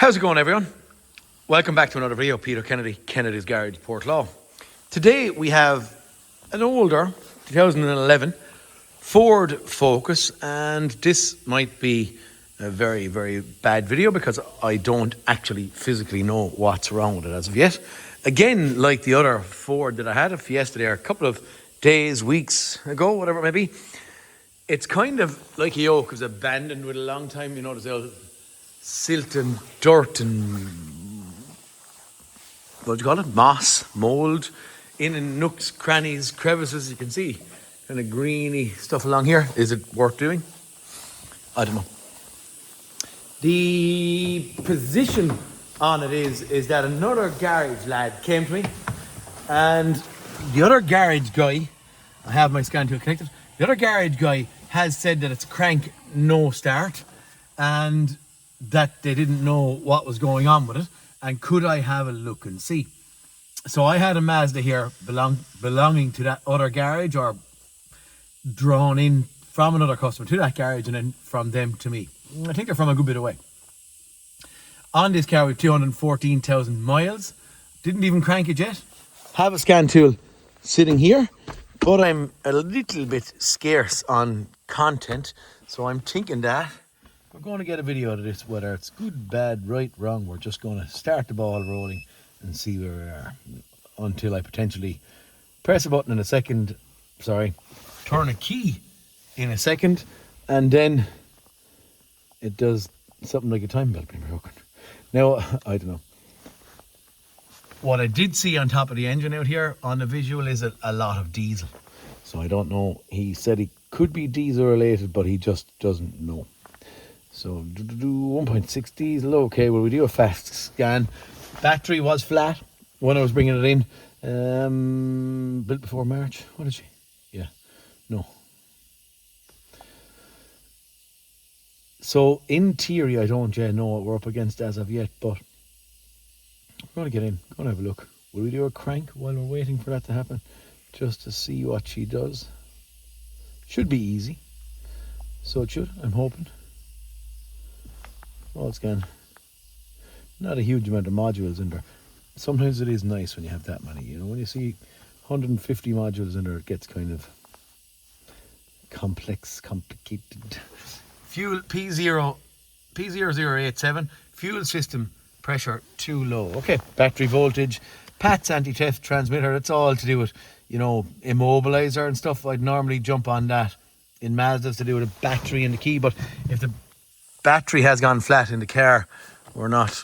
How's it going, everyone? Welcome back to another video. Peter Kennedy, Kennedy's Garage, Portlaw. Today we have an older 2011 Ford Focus, and this might be a very, very bad video because I don't actually physically know what's wrong with it as of yet. Again, like the other Ford that I had, a Fiesta there a couple of days, weeks ago, whatever it may be, it's kind of like a yoke. It was abandoned with a long time. You know, there's all silt and dirt and what do you call it? Moss, mould, in nooks, crannies, crevices. You can see kind of greeny stuff along here. Is it worth doing? I don't know. The position on it is that another garage lad came to me, and the other garage guy, I have my scan tool connected, the other garage guy has said that it's crank no start and that they didn't know what was going on with it, and could I have a look and see. So I had a Mazda here belonging to that other garage, or drawn in from another customer to that garage and then from them to me. I think they're from a good bit away. On this car with 214,000 miles, didn't even crank it yet. Have a scan tool sitting here, but I'm a little bit scarce on content, so I'm thinking that we're going to get a video out of this, whether it's good, bad, right, wrong. We're just going to start the ball rolling and see where we are until I potentially press a button in a second, turn a key in a second, and then it does something like a time belt being broken. Now, I don't know. What I did see on top of the engine out here on the visual is a lot of diesel. So I don't know. He said he could be diesel related, but he just doesn't know. So 1.6 diesel. Okay, well, we do a fast scan. Battery was flat when I was bringing it in. Built before March. What is she? Yeah. No. So in theory, I don't know what we're up against as of yet, but I'm going to get in, going to have a look. Will we do a crank while we're waiting for that to happen, just to see what she does? Should be easy. So it should, I'm hoping. Oh, it's gone. Not a huge amount of modules in there. Sometimes it is nice when you have that many, you know. When you see 150 modules in there, it gets kind of complex, complicated. Fuel P0087, fuel system pressure too low. Okay, battery voltage, PATS anti-theft transmitter. It's all to do with, you know, immobilizer and stuff. I'd normally jump on that in Mazdas to do with a battery and the key, but if the battery has gone flat in the car, we're not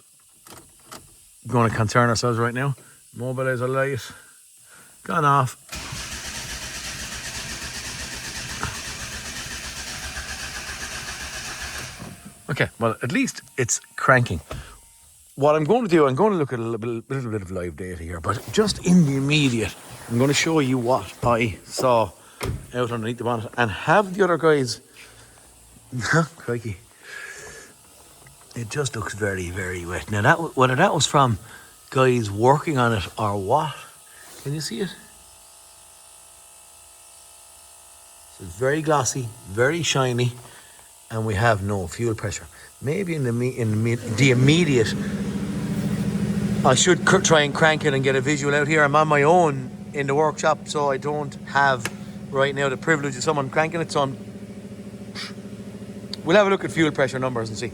going to concern ourselves right now. Immobilizer light gone off. Okay, well, at least it's cranking. What I'm going to do, I'm going to look at a little bit of live data here, but just in the immediate, I'm going to show you what I saw out underneath the bonnet and have the other guys. Crikey. It just looks very, very wet. Now, whether that was from guys working on it or what, can you see it? So it's very glossy, very shiny, and we have no fuel pressure. Maybe in the immediate, I should try and crank it and get a visual out here. I'm on my own in the workshop, so I don't have right now the privilege of someone cranking it. So we'll have a look at fuel pressure numbers and see.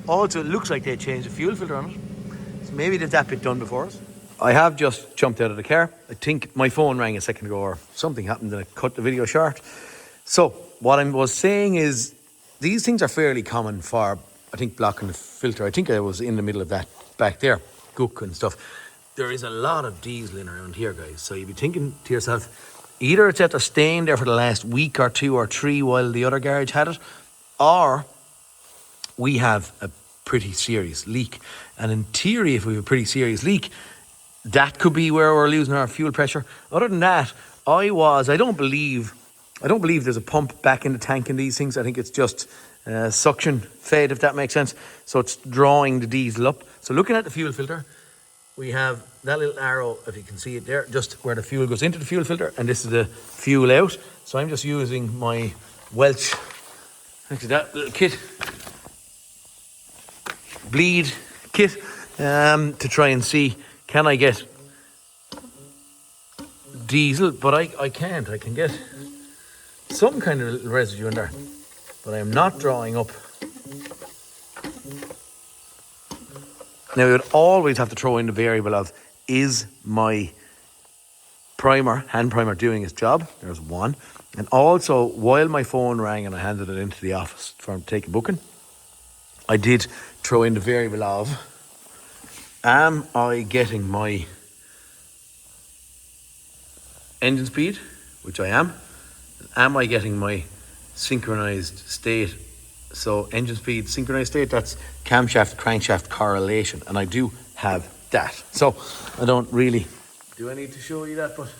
Also, it looks like they changed the fuel filter on it, so maybe they've that bit done before us. I have just jumped out of the car. I think my phone rang a second ago, or something happened and I cut the video short. So what I was saying is, these things are fairly common for, I think, blocking the filter. I think I was in the middle of that back there, gook and stuff. There is a lot of diesel in around here, guys. So you'd be thinking to yourself, either it's after staying there for the last week or 2 or 3 while the other garage had it, or we have a pretty serious leak. And in theory, if we have a pretty serious leak, that could be where we're losing our fuel pressure. Other than that, I don't believe there's a pump back in the tank in these things. I think it's just suction fed, if that makes sense. So it's drawing the diesel up. So looking at the fuel filter, we have that little arrow, if you can see it there, just where the fuel goes into the fuel filter, and this is the fuel out. So I'm just using my Welch, actually that little kit. bleed kit to try and see, can I get diesel? But I can't. I can get some kind of little residue in there, but I am not drawing up. Now, we would always have to throw in the variable of, is my primer, hand primer, doing its job? There's one. And also, while my phone rang and I handed it into the office for him to take a booking, I did throw in the variable of, am I getting my engine speed, which I am? Am I getting my synchronized state? So engine speed, synchronized state, that's camshaft, crankshaft correlation. And I do have that. So I don't really, do I need to show you that? But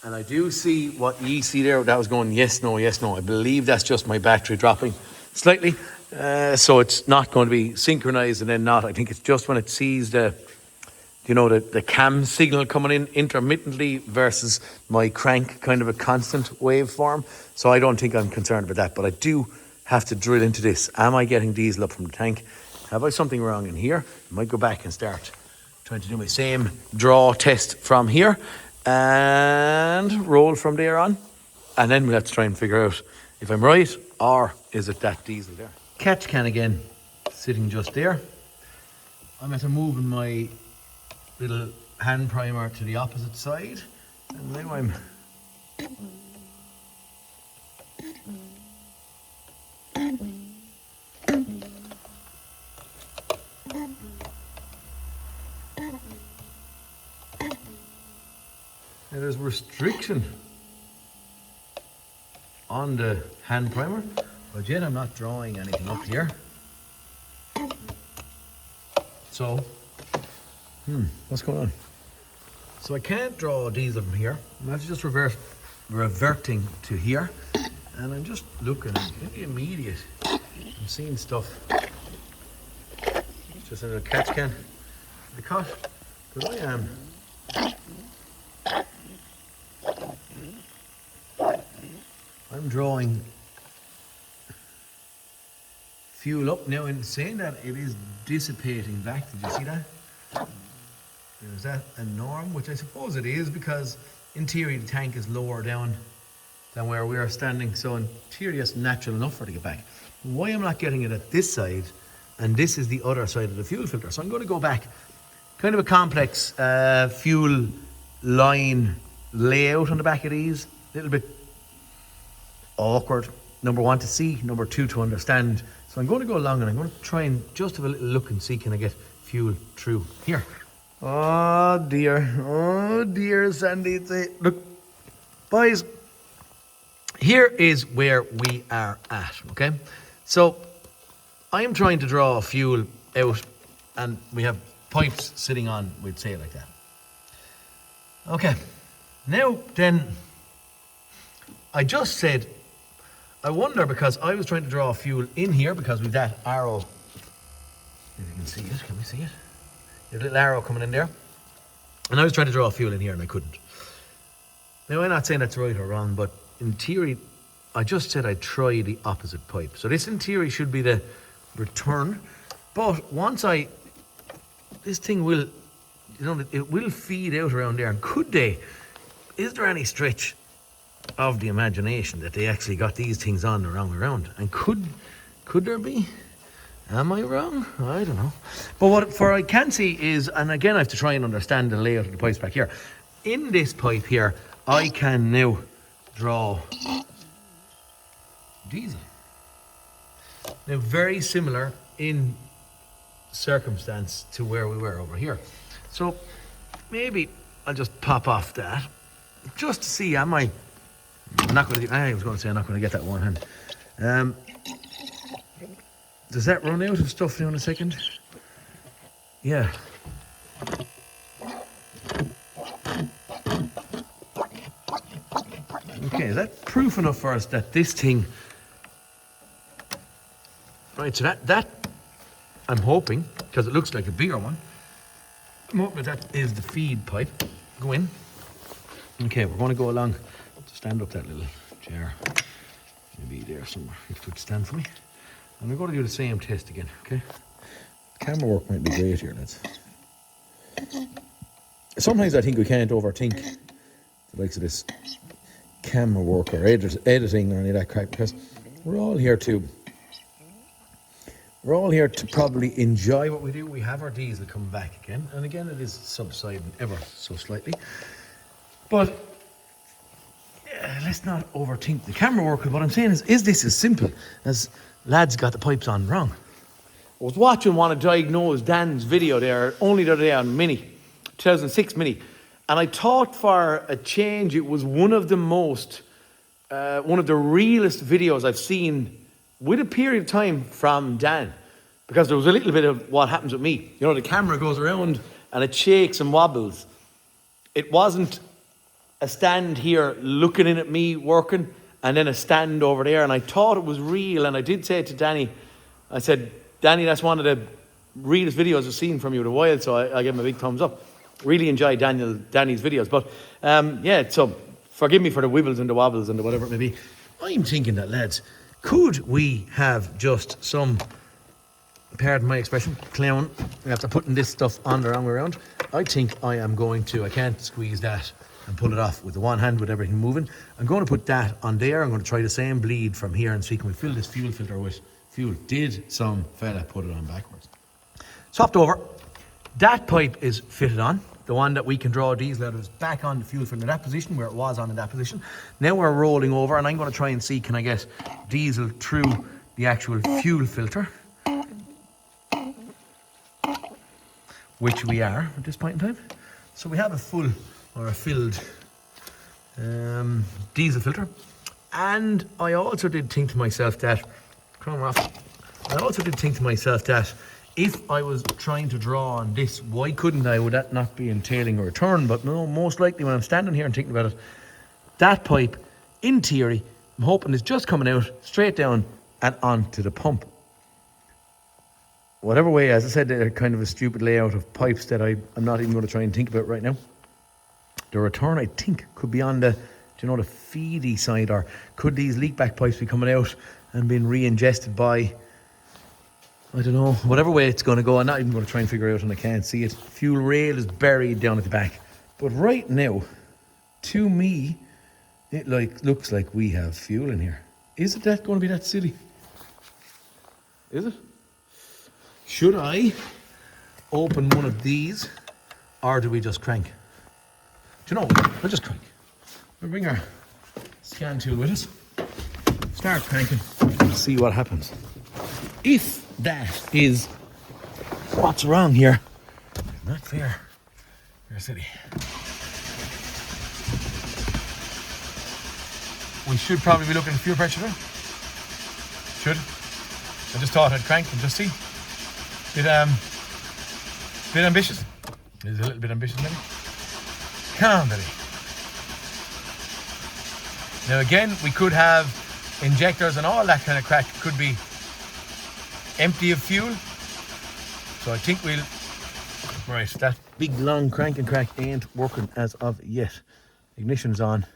and I do see what you see there. That was going yes, no, yes, no. I believe that's just my battery dropping slightly. So it's not going to be synchronized and then not. I think it's just when it sees the cam signal coming in intermittently versus my crank kind of a constant waveform. So I don't think I'm concerned about that, but I do have to drill into this. Am I getting diesel up from the tank? Have I something wrong in here? I might go back and start trying to do my same draw test from here and roll from there on. And then we'll have to try and figure out if I'm right, or is it that diesel there. Catch can again, sitting just there. I'm after moving my little hand primer to the opposite side, and now I'm there's restriction on the hand primer, but yet I'm not drawing anything up here. So what's going on? So I can't draw diesel from here. I'm going to just reverting to here. And I'm just looking, maybe immediate. I'm seeing stuff. Just in a catch can. Because I am. I'm drawing fuel up now. In saying that, it is dissipating back. Did you see that? Is that a norm? Which I suppose it is, because in theory the tank is lower down than where we are standing. So in theory it's natural enough for it to get back. Why I'm not getting it at this side, and this is the other side of the fuel filter. So I'm going to go back. Kind of a complex fuel line layout on the back of these. A little bit awkward. Number one, to see. Number two, to understand. So I'm going to go along and I'm going to try and just have a little look and see, can I get fuel through here. Oh dear, Sandy. Look, boys, here is where we are at, okay? So I'm trying to draw fuel out, and we have pipes sitting on, we'd say it like that. Okay, now then, I just said, I wonder, because I was trying to draw fuel in here because we've that arrow. If you can see it, can we see it? There's a little arrow coming in there. And I was trying to draw fuel in here and I couldn't. Now, I'm not saying that's right or wrong, but in theory, I just said I'd try the opposite pipe. So this in theory should be the return. But once this thing will, it will feed out around there. And is there any stretch of the imagination that they actually got these things on the wrong way around? And could there be? Am I wrong? I don't know. But what I can see is, and again I have to try and understand the layout of the pipes back here. In this pipe here, I can now draw diesel. Now, very similar in circumstance to where we were over here. So maybe I'll just pop off that just to see, I was going to say I'm not going to get that one hand. Does that run out of stuff now in a second? Yeah. Okay, is that proof enough for us that this thing... Right, so that I'm hoping, because it looks like a bigger one, I'm hoping that is the feed pipe. Go in. Okay, we're going to go along. Stand up that little chair. Maybe there somewhere. If you could stand for me. And we're going to do the same test again, okay? Camera work might be great here, lads. Sometimes I think we can't overthink the likes of this camera work or editing or any of that crap, because we're all here to probably enjoy what we do. We have our diesel coming back again, and again it is subsiding ever so slightly. But yeah, let's not overthink the camera work. What I'm saying is this as simple as lads got the pipes on wrong? I was watching one of Diagnose Dan's video there only the other day on Mini, 2006 Mini, and I thought for a change it was one of the realest videos I've seen with a period of time from Dan, because there was a little bit of what happens with me. You know, the camera goes around and it shakes and wobbles. It wasn't a stand here looking in at me working and then a stand over there, and I thought it was real. And I did say to Danny, I said, Danny, that's one of the realest videos I've seen from you in a while, so I gave him a big thumbs up. Really enjoy Danny's videos. But yeah, so forgive me for the wibbles and the wobbles and the whatever it may be. I'm thinking that, lads, could we have just some, pardon my expression, clown, after putting this stuff on the wrong way around? I think I am going to, I can't squeeze that and pull it off with the one hand with everything moving. I'm going to put that on there. I'm going to try the same bleed from here and see can we fill this fuel filter with fuel. Did some fella put it on backwards? Swapped over. That pipe is fitted on. The one that we can draw diesel out of is back on the fuel filter in that position where it was on in that position. Now we're rolling over and I'm going to try and see can I get diesel through the actual fuel filter, which we are at this point in time. So we have a full or a filled diesel filter. And I also did think to myself that, if I was trying to draw on this, why couldn't I? Would that not be entailing a return? But no, most likely when I'm standing here and thinking about it, that pipe, in theory, I'm hoping is just coming out straight down and onto the pump. Whatever way, as I said, they're kind of a stupid layout of pipes that I'm not even going to try and think about right now. The return, I think, could be on the, the feedy side, or could these leak back pipes be coming out and being re-ingested by, I don't know, whatever way it's going to go. I'm not even going to try and figure it out and I can't see it. Fuel rail is buried down at the back. But right now, to me, it looks like we have fuel in here. Is it that going to be that silly? Is it? Should I open one of these, or do we just crank? Do you know, we'll just crank. We'll bring our scan tool with us, start cranking, see what happens. If that is what's wrong here, not fair. Fair City. We should probably be looking at fuel pressure there. Should. I just thought I'd crank and just see. Bit ambitious. It is a little bit ambitious, maybe. Come on, baby. Now again, we could have injectors and all that kind of crack. It could be empty of fuel. So I think we'll... Right, that big long crank and crack ain't working as of yet. Ignition's on.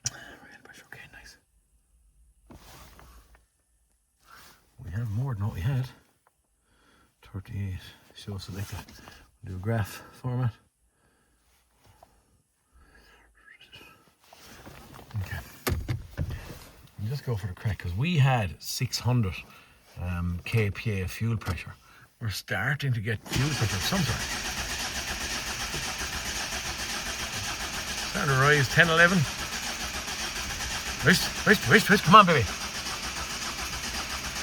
Okay, nice. We have more than what we had. 38. Show select that. Do a graph format. Okay. We'll just go for the crack because we had 600 kPa of fuel pressure. We're starting to get fuel pressure of some sort. Starting to rise 10, 11. Wrist. Come on, baby.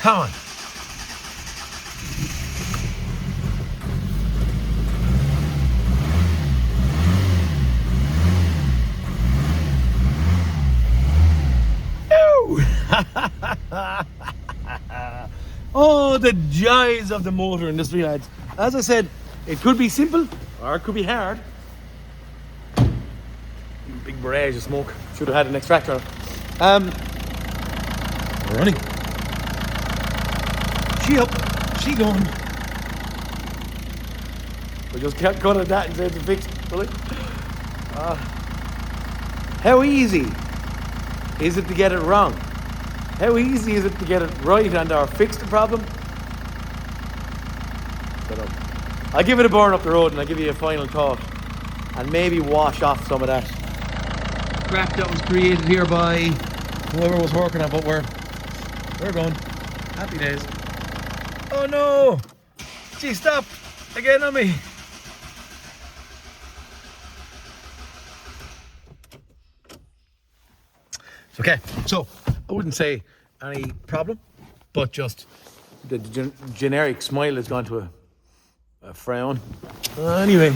Come on. Oh, the joys of the motor industry, lads. As I said, it could be simple or it could be hard. Big barrage of smoke. Should have had an extractor. We're running. She up, she going. We just kept going at that and said it's fixed. Really? How easy is it to get it wrong? How easy is it to get it right and or fix the problem? I'll give it a burn up the road and I'll give you a final thought and maybe wash off some of that crap that was created here by whoever was working on it, but we're going. Happy days. Oh no! Gee, stop! Again on me! Okay, so I wouldn't say any problem, but just the generic smile has gone to a frown. Anyway,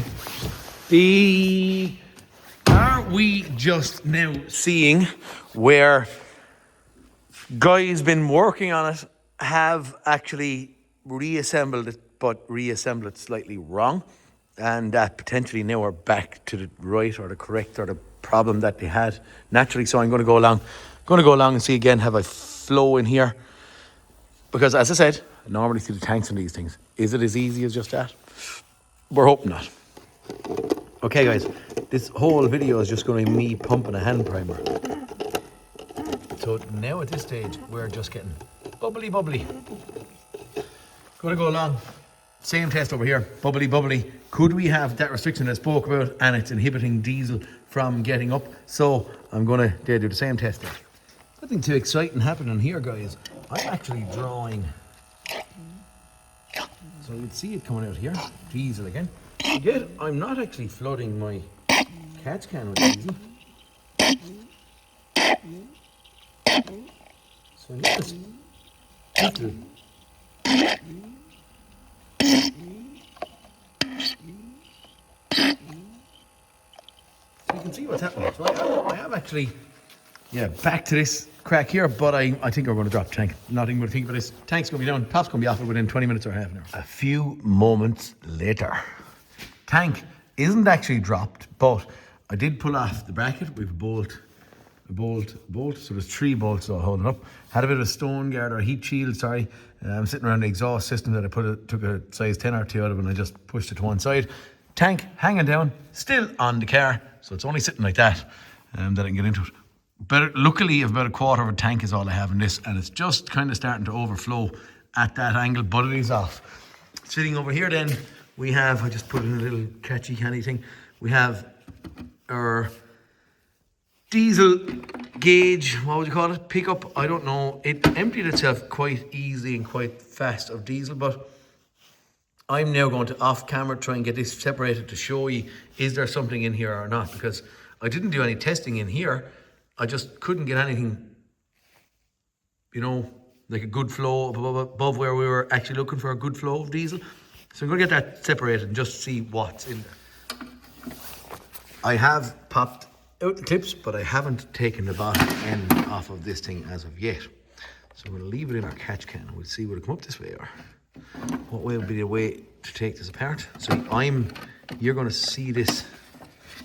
are we just now seeing where guys been working on it have actually reassembled it, but reassembled it slightly wrong, and that potentially now we're back to the right or the correct or the problem that they had naturally. So I'm going to go along and see again, have a flow in here, because as I said, I normally see the tanks on these things. Is it as easy as just that? We're hoping not. Okay guys, this whole video is just going to be me pumping a hand primer. So now at this stage we're just getting bubbly. Going to go along, same test over here, bubbly. Could we have that restriction I spoke about and it's inhibiting diesel from getting up? So I'm going to do the same test there. Nothing too exciting happening here, guys. I'm actually drawing, so you can see it coming out here, diesel again. Yet I'm not actually flooding my catch can with diesel. So I guess so you can see what's happening. So I have actually, back to this crack here, but I think we're going to drop the tank. Nothing but think about this. Tank's going to be down, top's going to be off within 20 minutes or half an hour. A few moments later. Tank isn't actually dropped, but I did pull off the bracket with a bolt, so there's 3 bolts all holding up. Had a bit of a stone guard or heat shield, sorry. I'm sitting around the exhaust system that I took a size 10 or 2 out of, and I just pushed it to one side. Tank hanging down, still on the car, so it's only sitting like that, that I can get into it. But luckily, about a quarter of a tank is all I have in this, and it's just kind of starting to overflow at that angle, but it is off. Sitting over here then, we have, I just put in a little catchy handy thing, we have our diesel gauge, what would you call it, pickup, I don't know. It emptied itself quite easily and quite fast of diesel, but I'm now going to off camera try and get this separated to show you, is there something in here or not, because I didn't do any testing in here. I just couldn't get anything, like a good flow above where we were actually looking for a good flow of diesel. So I'm going to get that separated and just see what's in there. I have popped out the clips, but I haven't taken the bottom end off of this thing as of yet. So I'm going to leave it in our catch can and we'll see will it come up this way or what way would be the way to take this apart. So you're going to see this,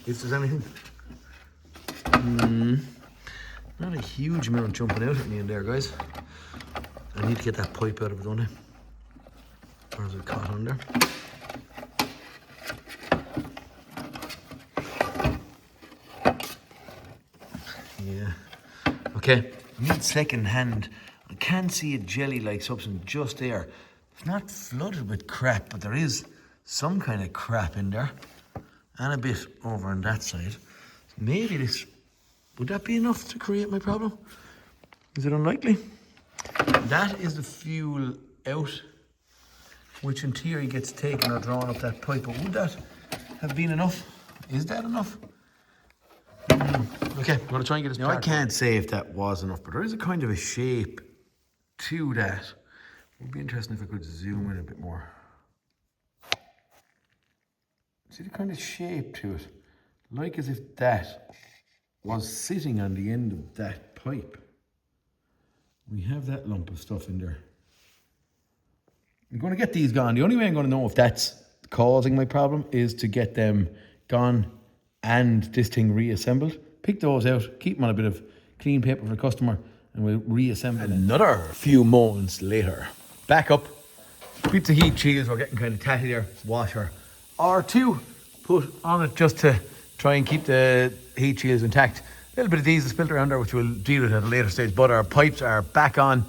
if there's anything. Not a huge amount jumping out at me in there, guys. I need to get that pipe out of it, don't I? Or is it caught on there? Yeah. Okay, I need second hand. I can see a jelly-like substance just there. It's not flooded with crap, but there is some kind of crap in there. And a bit over on that side. Maybe this, would that be enough to create my problem? Is it unlikely? That is the fuel out, which in theory gets taken or drawn up that pipe. But would that have been enough? Is that enough? Okay, I'm going to try and get this. Now, I can't say if that was enough, but there is a kind of a shape to that. It would be interesting if I could zoom in a bit more. See the kind of shape to it? Like as if that was sitting on the end of that pipe. We have that lump of stuff in there. I'm going to get these gone. The only way I'm going to know if that's causing my problem is to get them gone and this thing reassembled. Pick those out, keep them on a bit of clean paper for the customer, and we'll reassemble another few moments later. Back up, bits of heat shields, we're getting kind of tatty there, washer or two put on it just to try and keep the heat shields intact. little bit of diesel spilt around there, which we'll deal with at a later stage. But our pipes are back on,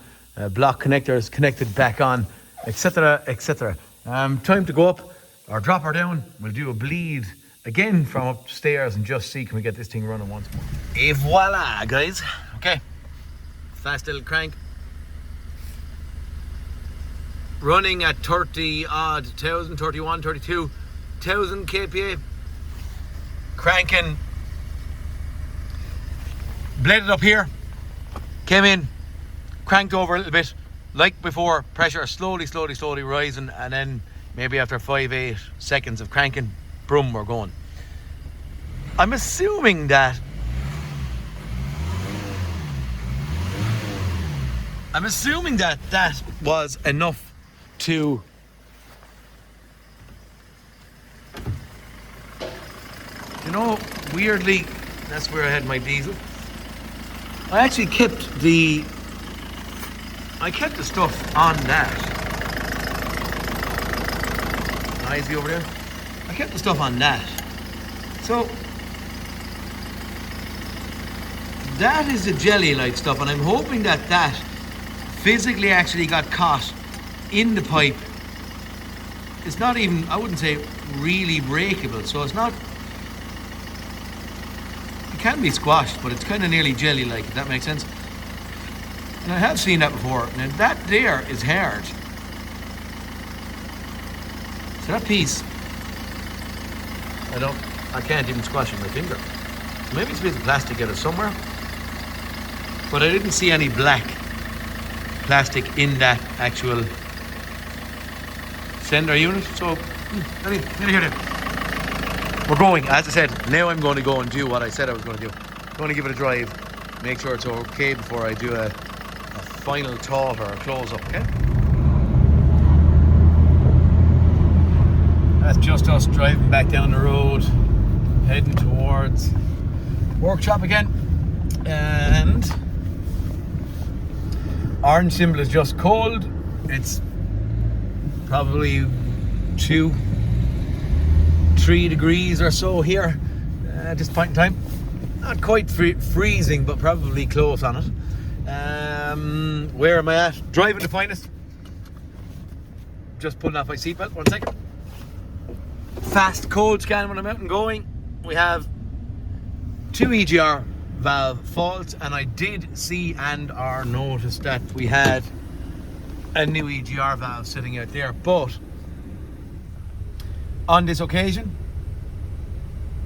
block connectors connected back on, etc., etc. Time to go up or drop her down. We'll do a bleed again from upstairs and just see can we get this thing running once more. Et voila, guys. Okay, fast little crank. Running at 30 odd thousand, 31, 32,000 kPa. Cranking. Bladed up here. Came in. Cranked over a little bit. Like before, pressure slowly rising, and then maybe after 5-8 seconds of cranking, boom, we're going. I'm assuming that that was enough to weirdly, that's where I had my diesel. I actually kept the stuff on that. Noisy over there. I kept the stuff on that. So that is the jelly-like stuff, and I'm hoping that that physically actually got caught in the pipe. It's not even, I wouldn't say really breakable, so it's not, it can be squashed, but it's kind of nearly jelly-like, if that makes sense. And I have seen that before. Now that there is hard. So that piece, I can't even squash it with my finger. Maybe it's a piece of plastic out of somewhere, but I didn't see any black plastic in that actual sender unit. So let me hear that. We're going, as I said, now I'm going to go and do what I said I was going to do. I'm going to give it a drive, make sure it's okay before I do a final thaw or a close up, okay? That's just us driving back down the road, heading towards workshop again. And orange symbol is just cold. It's probably 2-3 degrees or so here at this point in time. Not quite freezing, but probably close on it. Where am I at? Driving the finest. Just pulling off my seatbelt. 1 second. Fast code scan when I'm out and going. We have 2 EGR valve faults, and I did see or notice that we had a new EGR valve sitting out there, but on this occasion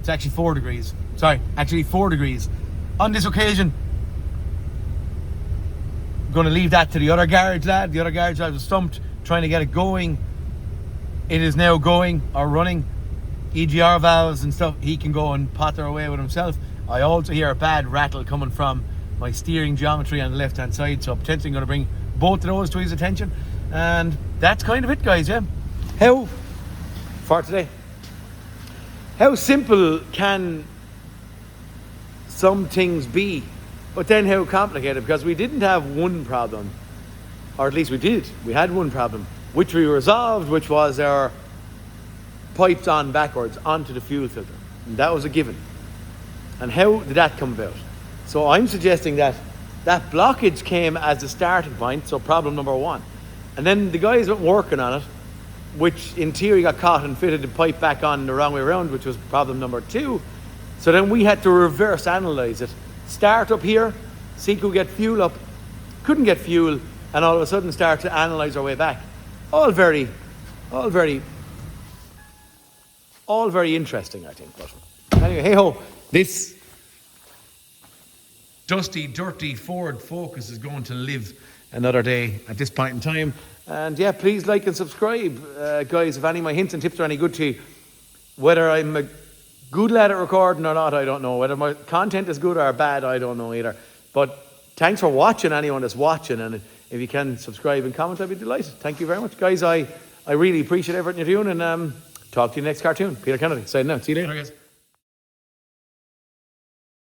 it's actually 4 degrees. Sorry, actually 4 degrees. On this occasion, I'm going to leave that to the other garage lad. The other garage lad was stumped trying to get it going. It is now going or running. EGR valves and stuff, he can go and potter away with himself. I also hear a bad rattle coming from my steering geometry on the left hand side, so potentially going to bring both of those to his attention. And that's kind of it, guys. Yeah, for today, how simple can some things be, but then how complicated? Because we didn't have one problem, or at least we had one problem which we resolved, which was our pipes on backwards onto the fuel filter, and that was a given. And how did that come about? So I'm suggesting that that blockage came as a starting point, so problem number 1. And then the guys went working on it, which in theory got caught and fitted the pipe back on the wrong way around, which was problem number 2. So then we had to reverse analyze it. Start up here, see could we get fuel up, couldn't get fuel, and all of a sudden start to analyze our way back. All very interesting, I think. But anyway, hey ho, this dusty, dirty Ford Focus is going to live another day at this point in time. And yeah, please like and subscribe, guys. If any of my hints and tips are any good to you, whether I'm a good lad at recording or not, I don't know. Whether my content is good or bad, I don't know either. But thanks for watching, anyone that's watching. And if you can subscribe and comment, I'd be delighted. Thank you very much, guys. I really appreciate everything you're doing. And talk to you next cartoon. Peter Kennedy, signing out. See you later, guys.